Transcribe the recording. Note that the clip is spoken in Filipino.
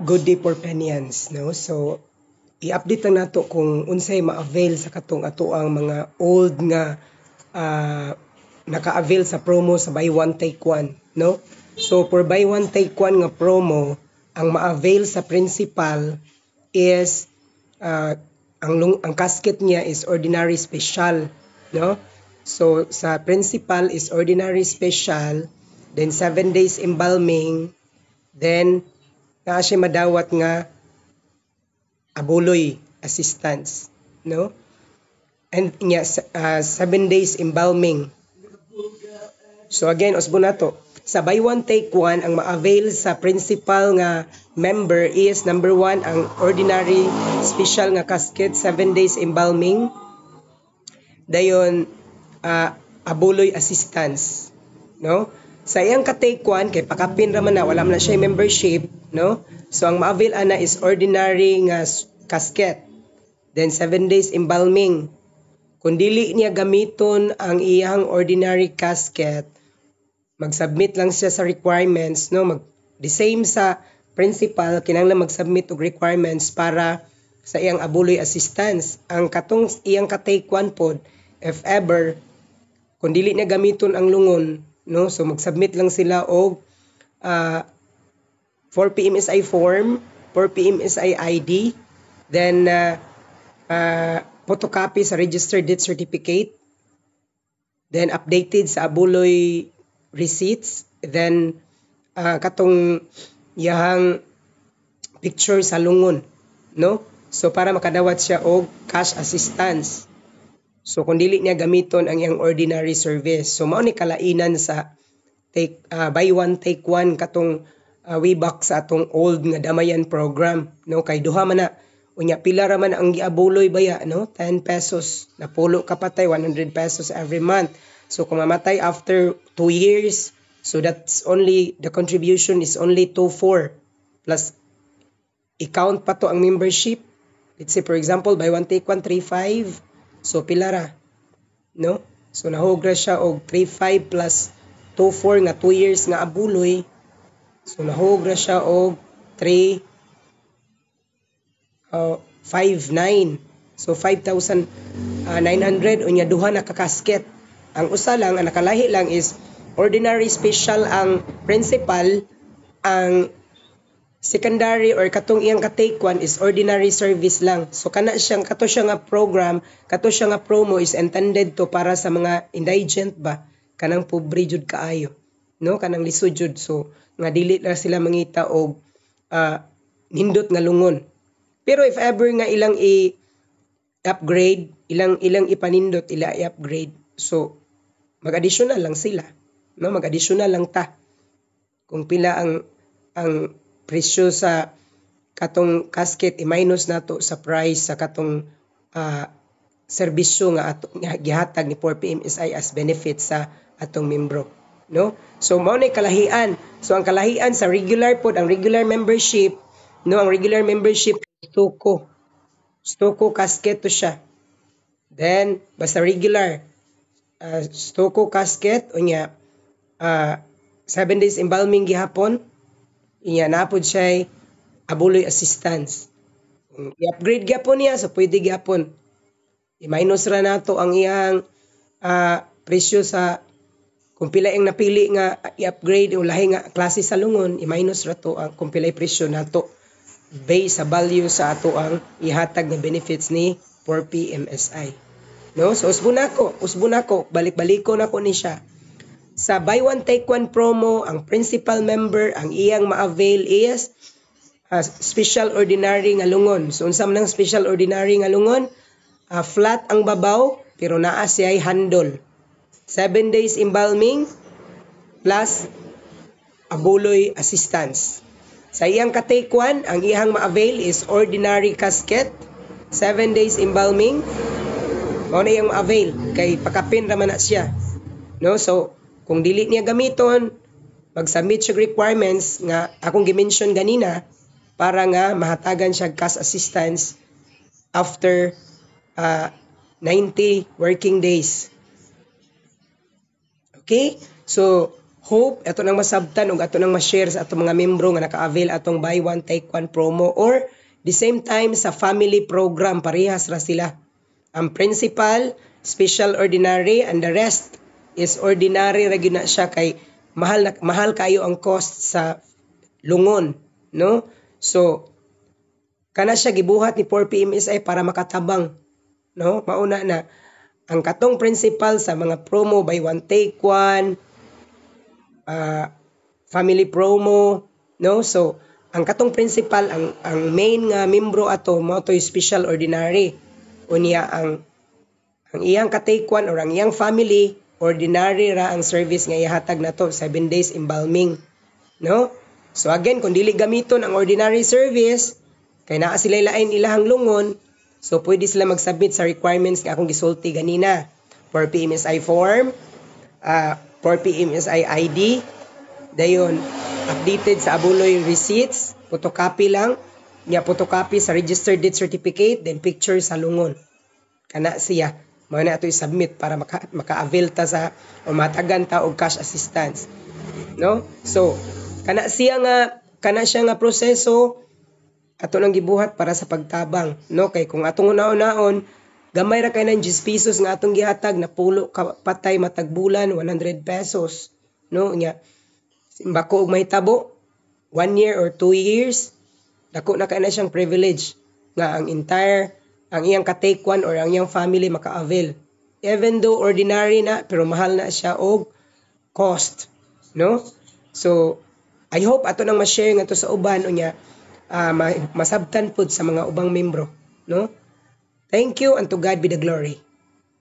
Good day for Penians, no? So i-update lang nato kung unsay ma-avail sa katong ato ang mga old nga naka-avail sa promo sa buy one take one, no? So for buy one take one nga promo, ang ma-avail sa principal is ang casket niya is ordinary special, no? So sa principal is ordinary special, then 7 days embalming, then naa siya madawat nga abuloy assistance, no? And 7 days embalming. So again, usbo nato. Sa buy one take one, ang ma-avail sa principal nga member is number 1 ang ordinary special nga casket, 7 days embalming. Dayon abuloy assistance, no? Sa iyang ka-take 1 kay pakapin ra man na, wala man na siya membership, no? So ang ma-avail ana is ordinary nga casket, then 7 days embalming. Kung dili niya gamiton ang iyang ordinary casket, mag-submit lang siya sa requirements, no? The same sa principal, kinahanglan mag-submit og requirements para sa iyang abuloy assistance. Ang katong iyang ka-take 1 pod, if ever kung dili niya gamiton ang lungon, no? So mag-submit lang sila og 4 PMSI form, 4 PMSI ID, then photocopy sa registered death certificate, then updated sa abuloy receipts, then katong yahang picture sa lungon, no? So para makadawat siya og cash assistance. So kung dili niya gamiton ang iyang ordinary service, so mao ni kalainan sa buy one take one katong way back sa atong old nga damayan program, no? Kay duha man na unya pila ra man ang giabuloy baya, no? 10 pesos napulo ka patay, 100 pesos every month. So kung mamatay after 2 years, so that's only the contribution is only 2,400 plus i-count pa to ang membership. Let's say for example buy one take one 3,500, so pila ra, no? So nahugra siya og 3,500 plus 2,400 nga 2 years nga abuloy, so nahugra siya og 3,509. So 5,900 unya duha na kakasket. Ang usa lang ang nakalahi lang is ordinary special ang principal, ang secondary or katong iyang ka-take one is ordinary service lang. So kana siyang kato siya nga program, kato siya nga promo is intended to para sa mga indigent ba, kanang pobre jud kaayo, no? Kanang lisod jud, so nga dili na sila mangita og nindot nga lungon. Pero if ever nga ilang i-upgrade, ilang ipanindot, i-upgrade, so mag-additional lang sila, no? Mag-additional lang ta kung pila ang presyo sa katong casket, i-minus nato sa price sa katong serbisyo nga atong gihatag ni 4 PMSI as benefit sa atong membro, no? So mao nay kalahian. So ang kalahian sa regular pod, ang regular membership, no, ang regular membership Stucco casket to siya. Then basta regular Stucco casket unya 7 days embalming gihapon, inya napod siya abuloy assistance. I-upgrade gyapon niya, so pwede gyapon i-minus ra nato ang iyang presyo sa kung pila ang napili nga i-upgrade o lahi nga klase sa lungon, i-minus ra to ang kung pila presyo nato based sa value sa ato ang ihatag nga benefits ni 4 PMSI, no? So usbo nako balik-baliko nako ni siya. Sa buy one take one promo, ang principal member ang iyang ma-avail is special ordinary nga lungon. So unsa man ang special ordinary nga lungon? Flat ang babaw pero naa siya handle. 7 days embalming plus abuloy assistance. Sa iyang ka-take one, ang iyang ma-avail is ordinary casket, 7 days embalming. Mao na iyang ma-avail kay pakapin ra man na siya, no? So kung dili niya gamiton, mag-submit siya requirements nga akong gi-mention ganina para nga mahatagan siya cash assistance after 90 working days. Okay? So hope ato nang masabtan ug ato nang ma-share sa atong mga membro nga naka-avail atong buy one take one promo, or the same time sa family program parehas ra sila. Ang principal special ordinary and the rest is ordinary ra gyud na siya kay mahal kayo ang cost sa lungon, no? So kana siya gibuhat ni 4PMSI para makatabang, no? Mauna na ang katong principal sa mga promo buy one take one, family promo, no? So ang katong principal, ang main nga membro ato mo to special ordinary, unya ang iyang ka-take one or ang iyang family ordinary ra ang service nga ihatag nato 7 days embalming, no? So again, kung dili gamiton ang ordinary service kay naa sila lain ilahang lungon, so pwede sila mag-submit sa requirements nga akong gisulti ganina. 4PMSI form, 4PMSI ID, dayon updated sa abuloy receipts, photocopy lang, niya photocopy sa registered death certificate, then picture sa lungon. Kana siya, mao na ato i-submit para maka-avail ta sa o matagan ta og cash assistance. No? So, kana siya nga proseso ato nang gibuhat para sa pagtabang, no? Kay kung atong una-unaon gamay ra kay nang 10 pesos nga atong gihatag na pulo ka patay matag bulan 100 pesos, no? Nya bako og mahitabo 1 year or 2 years, dako na kay na siyang privilege nga ang iyang ka-take one or ang iyang family maka-avail. Even though ordinary na, pero mahal na siya og cost, no? So I hope ato nang ma-share nga to sa uban unya masabtan pud sa mga ubang membro, no? Thank you, and to God be the glory.